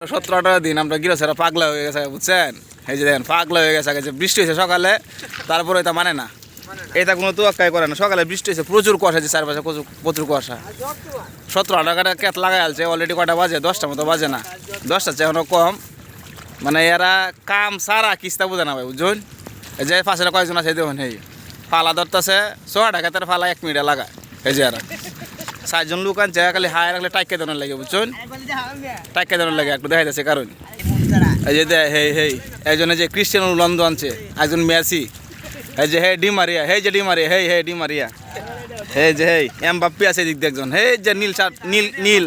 17-18 দিন আমরা গৃহস্থরা পাগলা হয়ে গেছে বুঝছেন। এই যে দেখেন পাগলা হয়ে গেছে, বৃষ্টি হয়েছে সকালে, তারপরে এটা মানে না, এটা কোনো তোয়াক্কাই করে না। সকালে বৃষ্টি হয়েছে, প্রচুর কুয়াশা, যে চারপাশে প্রচুর কুয়াশা। 17-18 টাকা কেত লাগাই আছে অলরেডি। কটা বাজে? 10টার মতো বাজে না, 10টার চেয়ে এখনো কম। মানে এরা কাম সারা কিস্তা বোঝে না ভাই, বুঝুন। এই যে পাশে কয়েকজন আছে দেখুন, এই ফালা ধরতেছে 6 টাকা, তার ফালা 1 মিনিটে লাগায়। এই যে এরা 4জন লোক আনছে, খালি হায় রাখলে টাইকে দেওয়ার লাগে, বুঝছেন, টাইকে দেওয়ার লাগে। একটু দেখা যাচ্ছে কারণ এই যে একজনে যে ক্রিস্টিয়ানো রোনালদো আনছে, একজন মেসি, এই যে হে ডি মারিয়া, হে যে ডি মারিয়া, হে ডি মারিয়া, হে যে এমবাপ্পি আছে দিক দিয়ে একজন, হে যে নীল শার্ট, নীল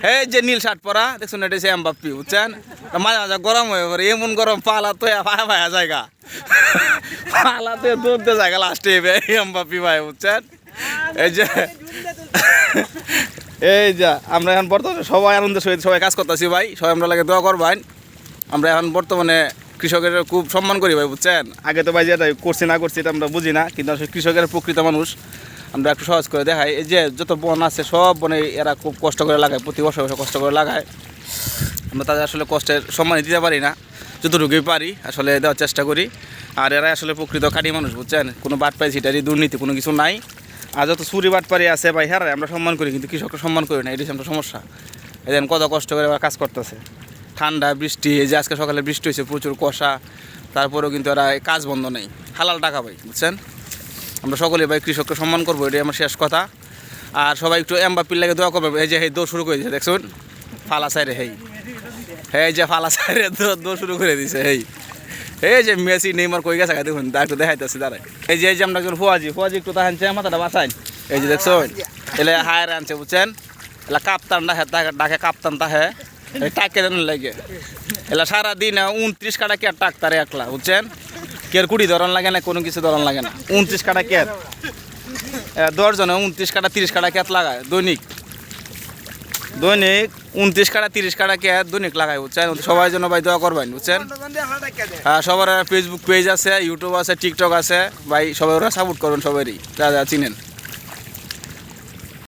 হে যে নীল শার্ট পরা দেখুন, এটা হচ্ছে এমবাপ্পি, বুঝছেন। মাঝে মাঝে গরম হয়ে পড়ে, এমন গরম পালা তো ভায়া জায়গা, পালা তো দৌড়তে জায়গা লাস্টে এমবাপ্পি ভাই, বুঝছেন। এই যে এই যা আমরা এখন বর্তমানে সবাই আনন্দের সহিত সবাই কাজ করতেছি ভাই, সবাই আমরা লাগে দোয়া করবেন। আমরা এখন বর্তমানে কৃষকের খুব সম্মান করি ভাই, বুঝছেন। আগে তো ভাই যেটা করছি না করছি এটা আমরা বুঝি না, কিন্তু আসলে কৃষকের প্রকৃত মানুষ আমরা একটু সহজ করে দেখাই। এই যে যত বন আছে সব বনে এরা খুব কষ্ট করে লাগায়, প্রতি বছর কষ্ট করে লাগায়। আমরা তাদের আসলে কষ্টের সম্মান দিতে পারি না, যতটুকুই পারি আসলে দেওয়ার চেষ্টা করি। আর এরা আসলে প্রকৃত খাঁটি মানুষ, বুঝছেন। কোনো বাটপাই ছিটারি দুর্নীতি কোনো কিছু নাই। আর যত চুরি বাটপারি আছে ভাই, হ্যাঁ আমরা সম্মান করি, কিন্তু কৃষকরা সম্মান করি না, এটাই আমরা সমস্যা। এদের কত কষ্ট করে কাজ করতেছে, ঠান্ডা বৃষ্টি, এই যে আজকে সকালে বৃষ্টি হয়েছে, প্রচুর কুয়াশা, তারপরেও কিন্তু এরা কাজ বন্ধ নেই, হালাল টাকা ভাই, বুঝছেন। আমরা সকলে ভাই কৃষককে সম্মান করবো, এটাই আমার শেষ কথা। আর সবাই একটু এমবাপ্পির লাগে দোয়া করবে। এই যে দৌড় শুরু করে দিয়েছে দেখুন, ফালা সাইরে, এই যে ফালা সাইরে দৌড় শুরু করে দিয়েছে। এই যে মেসি নেইমার কই গেছে দেখুন, একটু দেখাইতেছি দাঁড়ায়। এই যে আমরা একজন ফুয়াজি একটু তাহানছে, মাথাটা বাঁচাই। এই যে দেখুন, এলে হায়ার আনছে, বুঝছেন। এলা কাপ্তান ডাকে কাপ্তান তাহে টাকে দেন লাগে। এলা সারাদিন 29 কাটা কেয়ার টাক তারে একলা, বুঝছেন। কেয়ার কুড়ি ধরন লাগে না, কোনো কিছু ধরন লাগে না। 29 কাটা কেয়ার 10 জনে 29 কাটা 30 কাটা কেয়ার লাগায় দৈনিক 29 কাটা 30 কাটা কেয়ার দৈনিক লাগায়, বুঝছেন। সবাই জন্য ভাই দোয়া করবেন, বুঝছেন। হ্যাঁ, সবার ফেসবুক পেজ আছে, ইউটিউব আছে, টিকটক আছে ভাই, সবাই ওরা সাপোর্ট করবেন, সবারই যা চিনেন।